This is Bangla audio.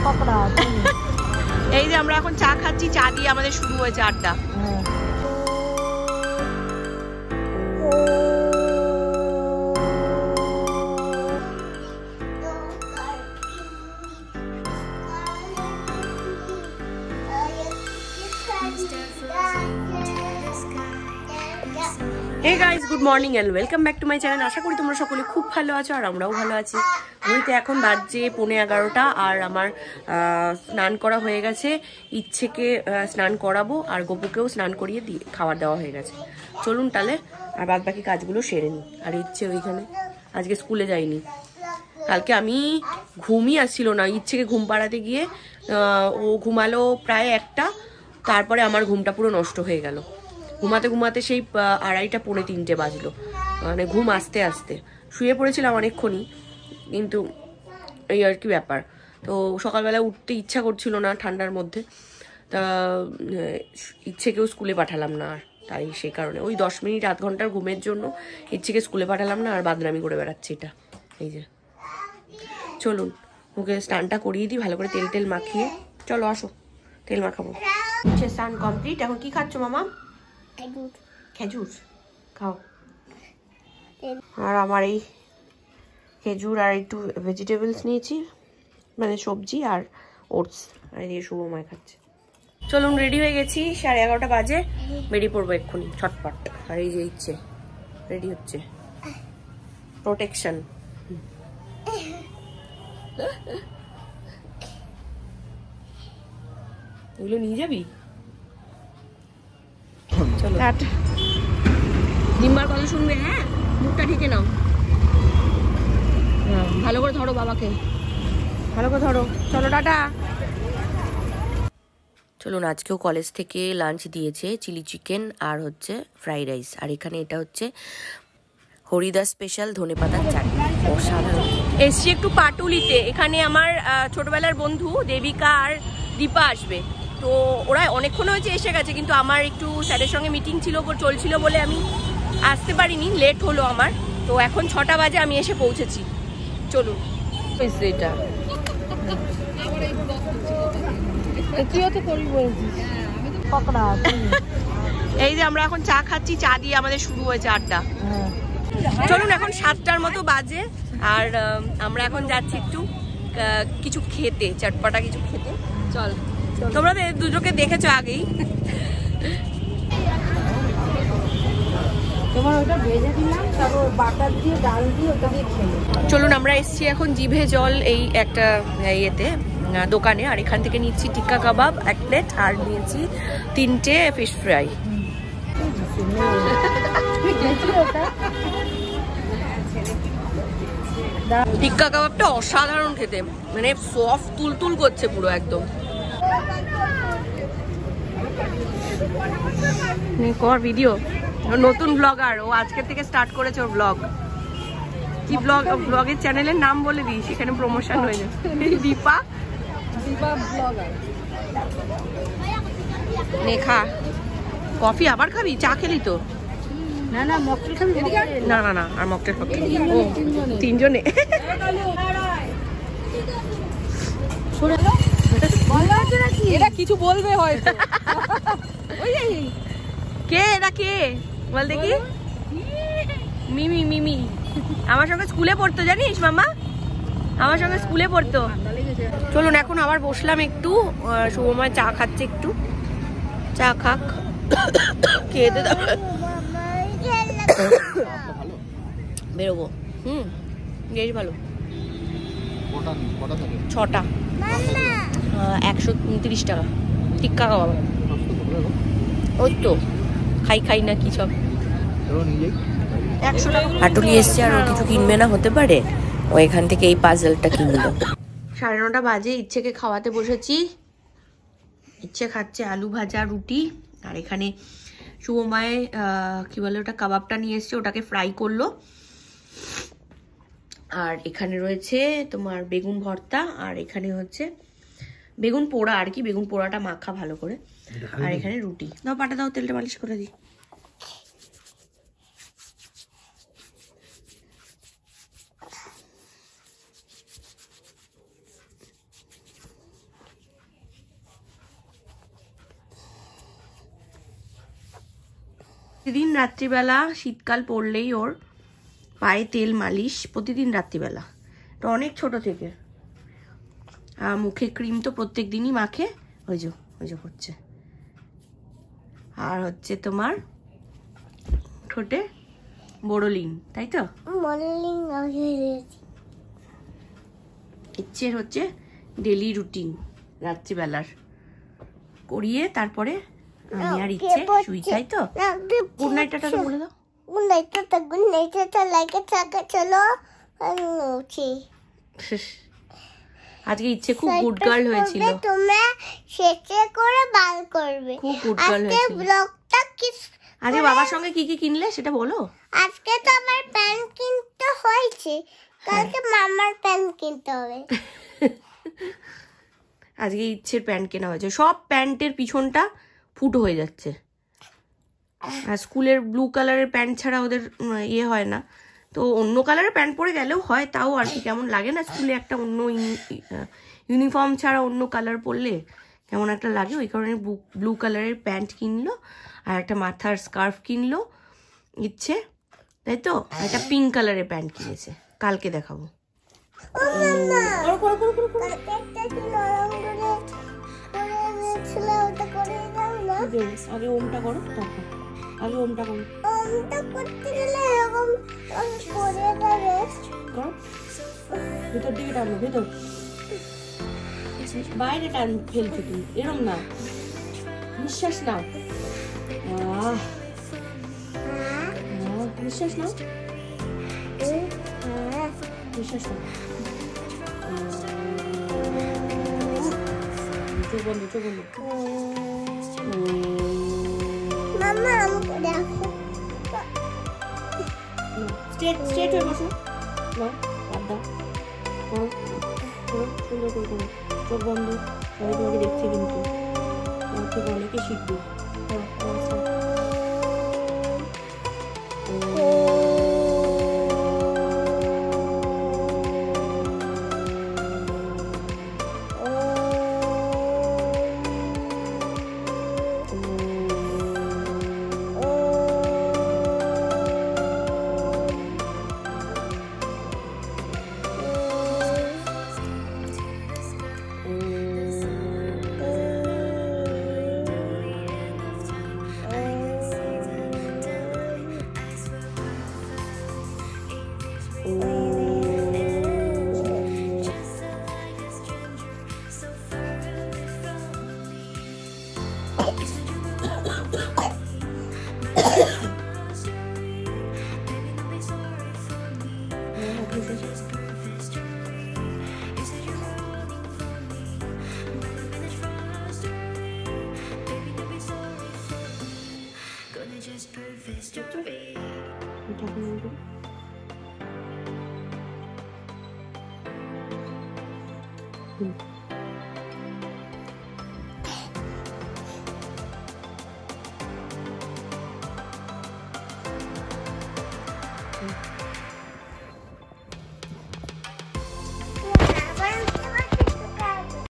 এই যে আমরা এখন চা খাচ্ছি, চা দিয়ে আমাদের শুরু হয়েছে আড্ডা। Hey guys, good morning and welcome back to my channel. আশা করি তোমরা সকলে খুব ভালো আছো আর আমরাও ভালো আছি। ঘড়িতে এখন বাজে 11:15 আর আমার স্নান করা হয়ে গেছে। ইচ্ছেকে স্নান করাবো আর গপুকেও স্নান করিয়ে দিয়ে খাবার দেওয়া হয়ে গেছে। চলুন তাহলে আর বাদ বাকি কাজগুলো সেরে নিই। আর ইচ্ছে ওইখানে আজকে স্কুলে যাইনি, কালকে আমি ঘুমই আসছিল না। ইচ্ছেকে ঘুম পাড়াতে গিয়ে ও ঘুমালো প্রায় 1টা, তারপরে আমার ঘুমটা পুরো নষ্ট হয়ে গেল। ঘুমাতে ঘুমাতে সেই 2:30 পৌনে 3টে বাজলো, মানে ঘুম আসতে আসতে শুয়ে পড়েছিলাম অনেকক্ষণই, কিন্তু এই আর কি ব্যাপার। তো সকালবেলা উঠতে ইচ্ছা করছিল না ঠান্ডার মধ্যে, তা ইচ্ছেকেও স্কুলে পাঠালাম না। আর তাই সেই কারণে ওই 10 মিনিট আধ ঘন্টার ঘুমের জন্য ইচ্ছেকে স্কুলে পাঠালাম না, আর বাদনামি করে বেড়াচ্ছি এটা। এই যে চলুন ওকে স্নানটা করিয়ে দিই ভালো করে, তেল টেল মাখিয়ে। চলো আসো, তেল মাখাবো। স্নান কমপ্লিট। এখন কি খাচ্ছ মামা? খেজুর খাও। আর আমার এই খেজুর আর একটু ভেজিটেবলস নিয়েছি, মানে সবজি আর ওটস, আর এদিকে শুভময় খাচ্ছে। চলুন রেডি হয়ে গেছি, 11:30 বাজে, বেরিয়ে পড়বো এক্ষুনি ছটপট। আর এই যে ইচ্ছে রেডি হচ্ছে, প্রোটেকশন। এগুলো নিয়ে যাবি? চলো ডিম্বার কথা শুনবে, হ্যাঁ মুখটা ঢেকে নাও, ভালো করে ধরো বাবাকে, ভালো করে ধরো। চলো টাটা। চলুন আজকেও কলেজ থেকে লাঞ্চ দিয়েছে, চিলি চিকেন আর হচ্ছে ফ্রাইড রাইস, আর এখানে এটা হচ্ছে হরিদা স্পেশাল ধনেপাতার চাটনি, অসাধারণ। এসছি একটু পাটুলিতে, এখানে আমার ছোটবেলার বন্ধু দেবিকা আর দীপা আসবে। তো ওরা অনেকক্ষণ হয়েছে এসে গেছে, কিন্তু আমার একটু স্যারের সঙ্গে মিটিং চলছিল বলে আমি আসতে পারিনি, লেট হলো আমার। তো এখন 6টা বাজে আমি এসে পৌঁছেছি। চলুন। এটা এই যে আমরা এখন চা খাচ্ছি, চা দিয়ে আমাদের শুরু হয়েছে আড্ডা। চলুন এখন 7টার মতো বাজে, আর আমরা এখন যাচ্ছি একটু কিছু খেতে, চটপটা কিছু খেতে। চল, তোমরা দুজনকে দেখেছো আগেই। চলুন আমরা এসছি এখন জিভে জল এই একটা ইয়েতে দোকানে, আর এখান থেকে নিচ্ছি টিক্কা কাবাব 1 প্লেট, আর নিয়েছি 3টে ফিশ ফ্রাই। টিক্কা কাবাবটা অসাধারণ খেতে, মানে সফট তুলতুল করছে পুরো একদম। কর ভিডিও, নতুন ব্লগার ও, আজকের থেকে স্টার্ট করেছে ওর ব্লগ। কি ব্লগের চ্যানেলের নাম বলে দিই, সেখানে প্রমোশন হয়ে যাবে। দীপা ব্লগার। নে খা কফি, আবার খাবি? চা খেলি তো? না না মকটেল খাবি? না না না, আর মকটেল খাবি? 3জনে। এরা কিছু বলবে হয়তো। কে এরা, কে বল দেখি? মিমি। মিমি আমার সঙ্গে স্কুলে পড়তো, জানিস মামা? আমার সঙ্গে স্কুলে পড়তো। চলুন এখন আবার বসলাম একটু, শুভময় চা খাচ্ছে, একটু চা খাক, খেয়ে দে বেরোবো। বেশ ভালো। 6টা, 129 টাকা টিক্কা কাবাব। ওই তো খাই না কি সব 100 টাকা। হাটুলি এসছে আর ও কিছু কিনবে না হতে পারে, ও এখান থেকে এই পাজলটা কিনলো। 9:30 বাজে, ইচ্ছেকে খাওয়াতে বসেছি। ইচ্ছে খাচ্ছে আলু ভাজা রুটি, আর এখানে শুভময় কি বলে ওটা, কাবাবটা নিয়ে এসছে, ওটাকে ফ্রাই করলো। আর এখানে রয়েছে তোমার বেগুন ভর্তা, আর এখানে হচ্ছে বেগুন পোড়া, আর কি বেগুন পোড়াটা মাখা ভালো করে। আর এখানে রুটি। দাও পাটা দাও, তেলটা মালিশ করে দিই। প্রতিদিন রাত্রিবেলা শীতকাল পড়লেই ওর পায়ে তেল মালিশ, প্রতিদিন রাত্রিবেলা। তো অনেক ছোট থেকে। আর মুখে ক্রিম তো প্রত্যেক দিনই মাখে, ওই যে হচ্ছে। আর হচ্ছে তোমার ঠোঁটে বোরোলিন, তাই তো? ইচ্ছে হচ্ছে ডেলি রুটিন রাত্রিবেলার করিয়ে তারপরে আমি আর ইচ্ছে শুই, তাই তো? গুড নাইটটা বলে দাও। গুড নাইটটা লাইকে থাকা চলো আজকে ইচ্ছে খুব গুড গার্ল হয়েছিল। তোমরা শেষে করে বার করবে। খুব গুড গার্ল হয়েছিল। আজকে ব্লগটা আজকে বাবার সঙ্গে কি কি কিনলে সেটা বলো। আজকে তো আমার প্যান্ট কিনতে হয়েছে, কালকে মামার প্যান্ট কিনতে হবে। আজকে ইচ্ছের প্যান্ট কেনা হয়েছে, সব প্যান্টের পিছনটা ফুটো হয়ে যাচ্ছে। আর স্কুলের ব্লু কালারের প্যান্ট ছাড়া ওদের ইয়ে হয় না, তো অন্য কালারের প্যান্ট পরে গেলেও হয়, তাও আর কি কেমন লাগে না স্কুলে একটা অন্য ইউনিফর্ম ছাড়া অন্য কালার পরলে কেমন একটা লাগে। ওই কারণে ব্লু কালারের প্যান্ট কিনলো আর একটা মাথার স্কার্ফ কিনলো ইচ্ছে, তাই তো? একটা পিঙ্ক কালারের প্যান্ট কিনেছে, কালকে দেখাবো। আগে ওমটা করো, তারপর আগে ওমটা করো। ওমটা করতে গেলে এরকম করে যাবে। ভেতর দিকে টানো, ভেতর, বাইরে টান ফেলছো তুমি, এরকম না। নিঃশ্বাস নাও, নিঃশ্বাস নাও, নিঃশ্বাস নাও। চোখ বন্ধ, চোখ বন্ধ। মামা আমাকে দেখো। স্ট্রেট হয়ে বসো, নাও বাদ দাও, করো করো, সুন্দর করে করো। চোখ বন্ধ, সবাই তোমাকে দেখছে কিন্তু আমার থেকে অনেকে শিখবে।